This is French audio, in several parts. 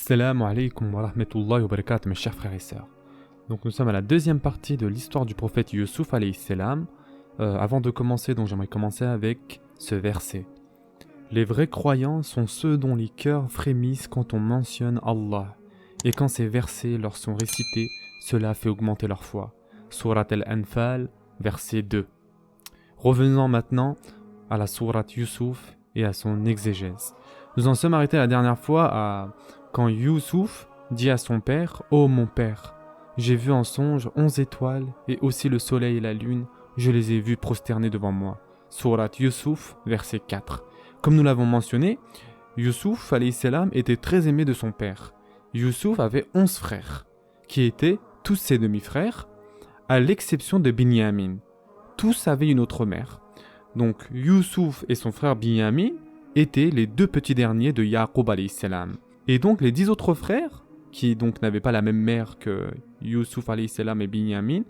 Assalamu alaikum wa rahmatullahi wa barakatuh, mes chers frères et sœurs. Donc nous sommes à la deuxième partie de l'histoire du prophète Youssouf alayhi salam. Avant de commencer, donc j'aimerais commencer avec ce verset. Les vrais croyants sont ceux dont les cœurs frémissent quand on mentionne Allah. Et quand ces versets leur sont récités, cela fait augmenter leur foi. Surat al-Anfal, verset 2. Revenons maintenant à la sourate Youssouf et à son exégèse. Nous en sommes arrêtés la dernière fois à quand Youssouf dit à son père « Ô mon père, j'ai vu en songe 11 étoiles et aussi le soleil et la lune, je les ai vus prosternés devant moi. » Sourate Youssouf, verset 4. Comme nous l'avons mentionné, Youssouf alayhi salam était très aimé de son père. Youssouf avait 11 frères, qui étaient tous ses demi-frères, à l'exception de Binyamin. Tous avaient une autre mère. Donc Youssouf et son frère Binyamin étaient les deux petits derniers de Yaqub alayhi salam. Et donc les 10 autres frères, qui donc n'avaient pas la même mère que Youssouf alayhi salam et Binyamin,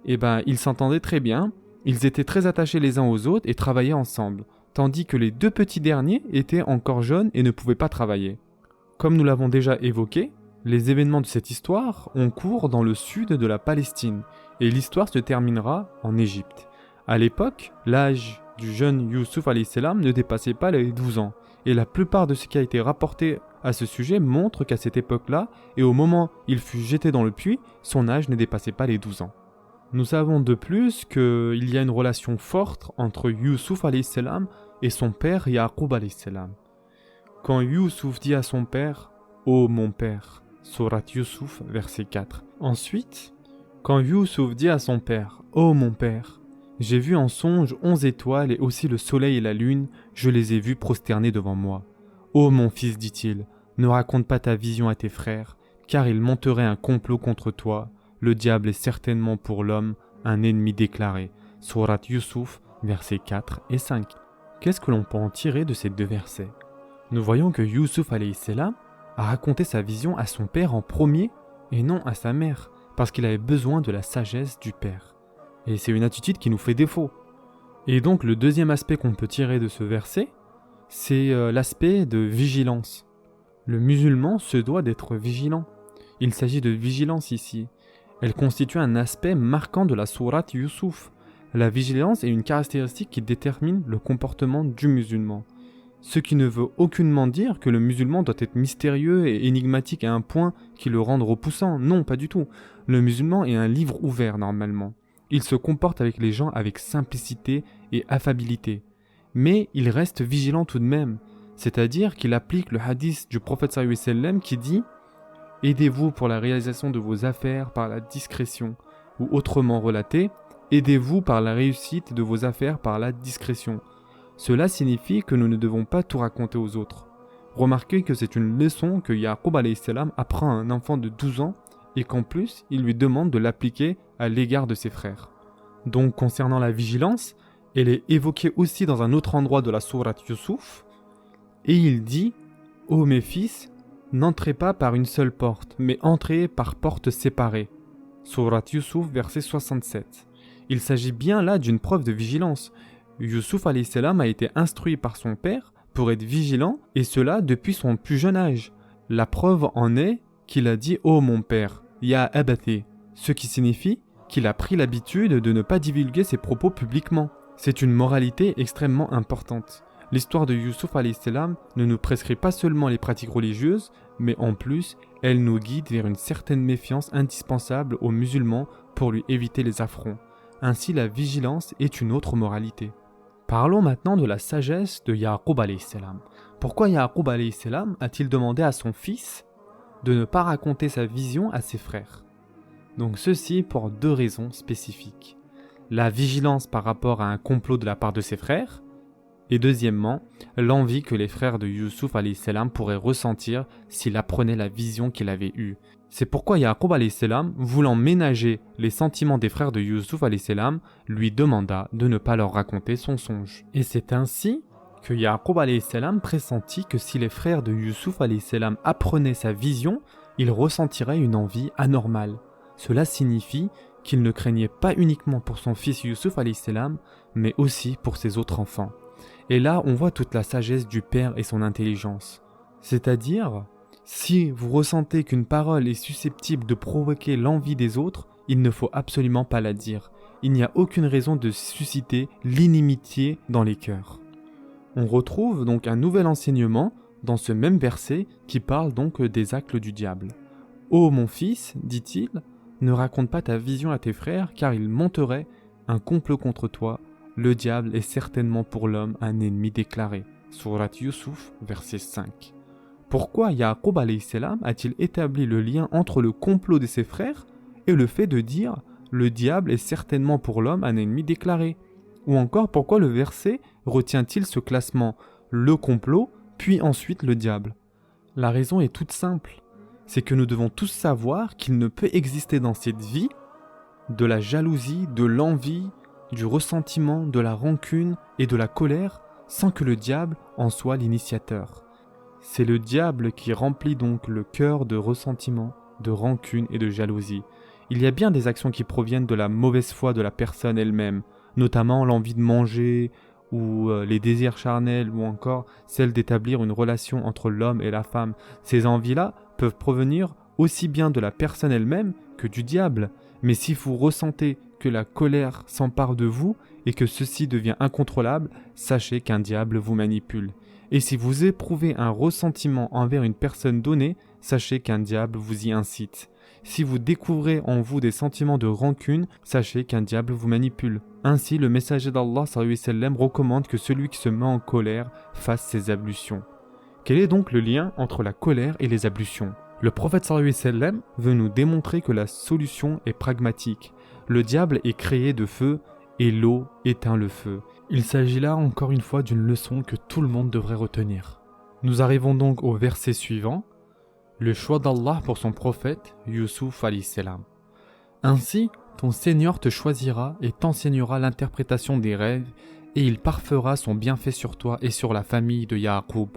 ils s'entendaient très bien, ils étaient très attachés les uns aux autres et travaillaient ensemble, tandis que les deux petits derniers étaient encore jeunes et ne pouvaient pas travailler. Comme nous l'avons déjà évoqué, les événements de cette histoire ont cours dans le sud de la Palestine, et l'histoire se terminera en Égypte. À l'époque, l'âge du jeune Youssouf alayhi salam ne dépassait pas les 12 ans, et la plupart de ce qui a été rapporté à ce sujet montre qu'à cette époque-là, et au moment où il fut jeté dans le puits, son âge ne dépassait pas les 12 ans. Nous savons de plus qu'il y a une relation forte entre Youssouf alayhi salam et son père Yaqub alayhi salam. Quand Youssouf dit à son père « Ô mon père » Sourate Youssouf, verset 4. Ensuite, quand Youssouf dit à son père « Ô mon père » j'ai vu en songe 11 étoiles et aussi le soleil et la lune, je les ai vus prosternés devant moi. Ô mon fils, dit-il, ne raconte pas ta vision à tes frères, car il monterait un complot contre toi. Le diable est certainement pour l'homme un ennemi déclaré. Sourate Youssouf, versets 4 et 5. Qu'est-ce que l'on peut en tirer de ces deux versets? Nous voyons que Youssouf alayhi salam a raconté sa vision à son père en premier et non à sa mère, parce qu'il avait besoin de la sagesse du père. Et c'est une attitude qui nous fait défaut. Et donc le deuxième aspect qu'on peut tirer de ce verset, c'est l'aspect de vigilance. Le musulman se doit d'être vigilant. Il s'agit de vigilance ici. Elle constitue un aspect marquant de la sourate Youssouf. La vigilance est une caractéristique qui détermine le comportement du musulman. Ce qui ne veut aucunement dire que le musulman doit être mystérieux et énigmatique à un point qui le rende repoussant. Non, pas du tout. Le musulman est un livre ouvert normalement. Il se comporte avec les gens avec simplicité et affabilité. Mais il reste vigilant tout de même. C'est-à-dire qu'il applique le hadith du prophète sallallahu alayhi wa sallam qui dit « Aidez-vous pour la réalisation de vos affaires par la discrétion » ou autrement relaté « Aidez-vous par la réussite de vos affaires par la discrétion ». Cela signifie que nous ne devons pas tout raconter aux autres. Remarquez que c'est une leçon que Yaqub alayhi salam apprend à un enfant de 12 ans et qu'en plus, il lui demande de l'appliquer à l'égard de ses frères. Donc, concernant la vigilance, elle est évoquée aussi dans un autre endroit de la sourate Youssouf, et il dit « Ô mes fils, n'entrez pas par une seule porte, mais entrez par portes séparées. » Sourate Youssouf, verset 67. Il s'agit bien là d'une preuve de vigilance. Youssouf alayhi salam a été instruit par son père pour être vigilant, et cela depuis son plus jeune âge. La preuve en est qu'il a dit « Ô mon père », Ya Abathé, ce qui signifie qu'il a pris l'habitude de ne pas divulguer ses propos publiquement. C'est une moralité extrêmement importante. L'histoire de Youssouf alayhi salam ne nous prescrit pas seulement les pratiques religieuses, mais en plus, elle nous guide vers une certaine méfiance indispensable aux musulmans pour lui éviter les affronts. Ainsi, la vigilance est une autre moralité. Parlons maintenant de la sagesse de Yaqub alayhi salam. Pourquoi Yaqub alayhi salam a-t-il demandé à son fils de ne pas raconter sa vision à ses frères? Donc ceci pour deux raisons spécifiques. La vigilance par rapport à un complot de la part de ses frères, et deuxièmement, l'envie que les frères de Youssouf alayhi salam pourraient ressentir s'il apprenait la vision qu'il avait eue. C'est pourquoi Yaqub alayhi salam, voulant ménager les sentiments des frères de Youssouf alayhi salam, lui demanda de ne pas leur raconter son songe. Et c'est ainsi que Yaqub alayhi salam pressentit que si les frères de Youssouf alayhi salam apprenaient sa vision, ils ressentiraient une envie anormale. Cela signifie qu'il ne craignait pas uniquement pour son fils Youssouf alayhi salam, mais aussi pour ses autres enfants. Et là, on voit toute la sagesse du père et son intelligence. C'est-à-dire, Si vous ressentez qu'une parole est susceptible de provoquer l'envie des autres, il ne faut absolument pas la dire. Il n'y a aucune raison de susciter l'inimitié dans les cœurs. On retrouve donc un nouvel enseignement dans ce même verset qui parle donc des actes du diable. « Ô mon fils, dit-il, ne raconte pas ta vision à tes frères, car ils monteraient un complot contre toi. Le diable est certainement pour l'homme un ennemi déclaré. » Surat Yusuf, verset 5. Pourquoi Yaqub alayhi salam a-t-il établi le lien entre le complot de ses frères et le fait de dire « Le diable est certainement pour l'homme un ennemi déclaré » Ou encore, pourquoi le verset retient-il ce classement « le complot » puis ensuite le diable? La raison est toute simple. C'est que nous devons tous savoir qu'il ne peut exister dans cette vie de la jalousie, de l'envie, du ressentiment, de la rancune et de la colère sans que le diable en soit l'initiateur. C'est le diable qui remplit donc le cœur de ressentiment, de rancune et de jalousie. Il y a bien des actions qui proviennent de la mauvaise foi de la personne elle-même, notamment l'envie de manger ou les désirs charnels ou encore celle d'établir une relation entre l'homme et la femme. Ces envies-là peuvent provenir aussi bien de la personne elle-même que du diable. Mais si vous ressentez que la colère s'empare de vous et que ceci devient incontrôlable, sachez qu'un diable vous manipule. Et si vous éprouvez un ressentiment envers une personne donnée, sachez qu'un diable vous y incite. Si vous découvrez en vous des sentiments de rancune, sachez qu'un diable vous manipule. Ainsi, le messager d'Allah sallallahu alayhi wa sallam recommande que celui qui se met en colère fasse ses ablutions. Quel est donc le lien entre la colère et les ablutions? Le prophète sallallahu alayhi wa sallam veut nous démontrer que la solution est pragmatique. Le diable est créé de feu et l'eau éteint le feu. Il s'agit là encore une fois d'une leçon que tout le monde devrait retenir. Nous arrivons donc au verset suivant. Le choix d'Allah pour son prophète, Yusuf alayhi salam. Ainsi, ton Seigneur te choisira et t'enseignera l'interprétation des rêves, et il parfera son bienfait sur toi et sur la famille de Yaqub,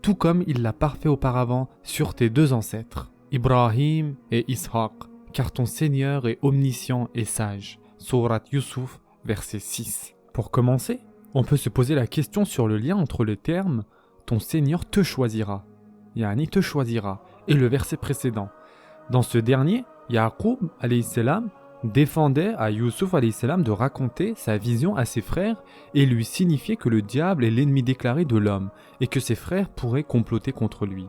tout comme il l'a parfait auparavant sur tes deux ancêtres, Ibrahim et Ishaq, car ton Seigneur est omniscient et sage. Surat Yusuf, verset 6. Pour commencer, on peut se poser la question sur le lien entre le terme « ton Seigneur te choisira », yani te choisira, et le verset précédent. Dans ce dernier, Yaqub alayhi salam défendait à Yusuf alayhi salam de raconter sa vision à ses frères et lui signifiait que le diable est l'ennemi déclaré de l'homme et que ses frères pourraient comploter contre lui.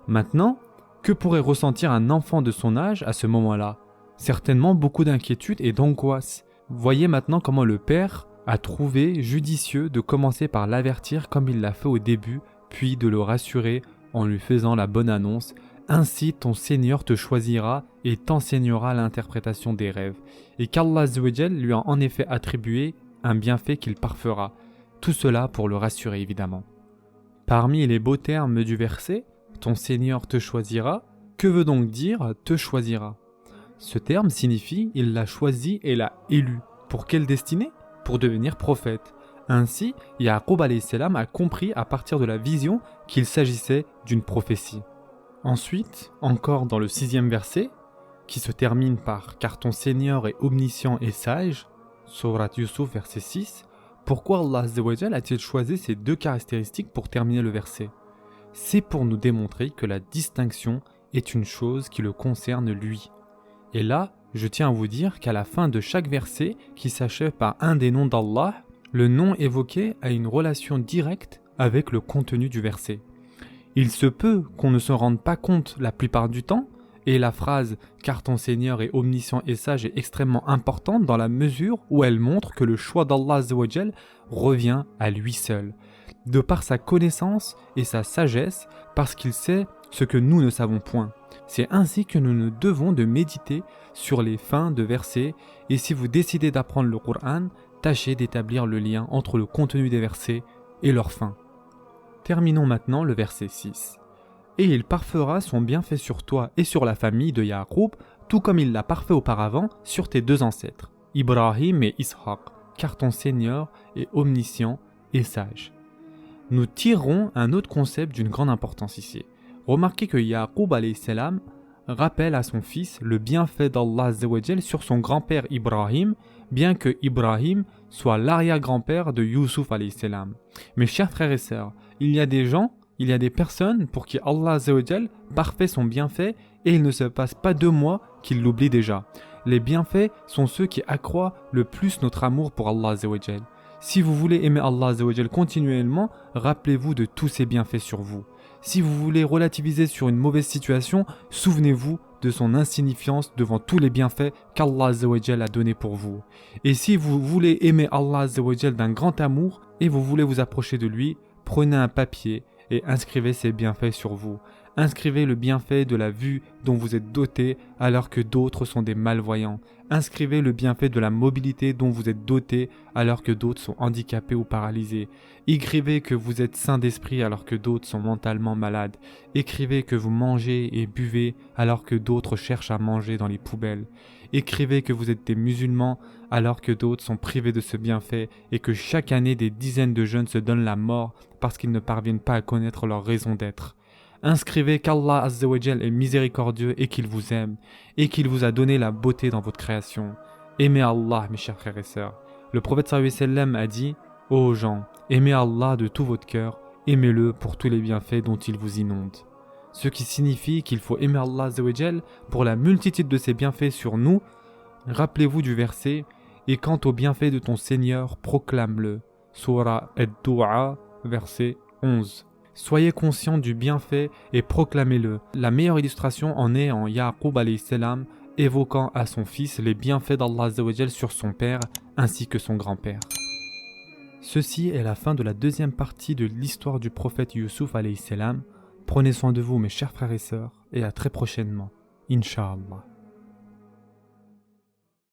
Maintenant, que pourrait ressentir un enfant de son âge à ce moment-là? Certainement beaucoup d'inquiétude et d'angoisse. Voyez maintenant comment le père a trouvé judicieux de commencer par l'avertir comme il l'a fait au début, puis de le rassurer en lui faisant la bonne annonce. Ainsi ton Seigneur te choisira et t'enseignera l'interprétation des rêves, et qu'Allah lui a en effet attribué un bienfait qu'il parfera. Tout cela pour le rassurer évidemment. Parmi les beaux termes du verset, ton Seigneur te choisira, que veut donc dire te choisira? Ce terme signifie il l'a choisi et l'a élu. Pour quelle destinée? Pour devenir prophète. Ainsi, Yaqub alayhi salam a compris à partir de la vision qu'il s'agissait d'une prophétie. Ensuite, encore dans le 6e verset, qui se termine par « Car ton Seigneur est omniscient et sage » Surat Yusuf, verset 6, pourquoi Allah a-t-il choisi ces deux caractéristiques pour terminer le verset? C'est pour nous démontrer que la distinction est une chose qui le concerne lui. Et là, je tiens à vous dire qu'à la fin de chaque verset qui s'achève par un des noms d'Allah, le nom évoqué a une relation directe avec le contenu du verset. Il se peut qu'on ne se rende pas compte la plupart du temps, et la phrase « car ton Seigneur est omniscient et sage » est extrêmement importante dans la mesure où elle montre que le choix d'Allah revient à lui seul, de par sa connaissance et sa sagesse, parce qu'il sait ce que nous ne savons point. C'est ainsi que nous devons de méditer sur les fins de versets, et si vous décidez d'apprendre le Coran, tâchez d'établir le lien entre le contenu des versets et leur fin. Terminons maintenant le verset 6. Et il parfera son bienfait sur toi et sur la famille de Yaqub, tout comme il l'a parfait auparavant sur tes deux ancêtres, Ibrahim et Ishaq, car ton Seigneur est omniscient et sage. Nous tirerons un autre concept d'une grande importance ici. Remarquez que Yaqub alayhi salam rappelle à son fils le bienfait d'Allah sur son grand-père Ibrahim, bien que Ibrahim soit l'arrière-grand-père de Yusuf alayhi salam. Mes chers frères et sœurs, il y a des gens Il y a des personnes pour qui Allah Azza wa Jal parfait son bienfait et il ne se passe pas 2 mois qu'ils l'oublient déjà. Les bienfaits sont ceux qui accroissent le plus notre amour pour Allah Azza wa Jal. Si vous voulez aimer Allah Azza wa Jal continuellement, rappelez-vous de tous ses bienfaits sur vous. Si vous voulez relativiser sur une mauvaise situation, souvenez-vous de son insignifiance devant tous les bienfaits qu'Allah Azza wa Jal a donnés pour vous. Et si vous voulez aimer Allah Azza wa Jal d'un grand amour et vous voulez vous approcher de lui, prenez un papier et inscrivez ses bienfaits sur vous. Inscrivez le bienfait de la vue dont vous êtes doté alors que d'autres sont des malvoyants. Inscrivez le bienfait de la mobilité dont vous êtes doté alors que d'autres sont handicapés ou paralysés. Écrivez que vous êtes sain d'esprit alors que d'autres sont mentalement malades. Écrivez que vous mangez et buvez alors que d'autres cherchent à manger dans les poubelles. Écrivez que vous êtes des musulmans alors que d'autres sont privés de ce bienfait et que chaque année des dizaines de jeunes se donnent la mort parce qu'ils ne parviennent pas à connaître leur raison d'être. Inscrivez qu'Allah Azza wa Jal est miséricordieux et qu'il vous aime et qu'il vous a donné la beauté dans votre création. Aimez Allah, mes chers frères et sœurs. Le prophète sallallahu alayhi wa sallam a dit « Ô gens, aimez Allah de tout votre cœur, aimez-le pour tous les bienfaits dont il vous inonde. » Ce qui signifie qu'il faut aimer Allah Azza wa Jal pour la multitude de ses bienfaits sur nous. Rappelez-vous du verset « Et quant aux bienfaits de ton Seigneur, proclame-le. » Surah Ad-Du'a, verset 11. Soyez conscients du bienfait et proclamez-le. La meilleure illustration en est en Ya'qub alayhi salam évoquant à son fils les bienfaits d'Allah Azza wa Jal sur son père ainsi que son grand-père. Ceci est la fin de la deuxième partie de l'histoire du prophète Yusuf alayhi salam. Prenez soin de vous mes chers frères et sœurs et à très prochainement. Inch'Allah.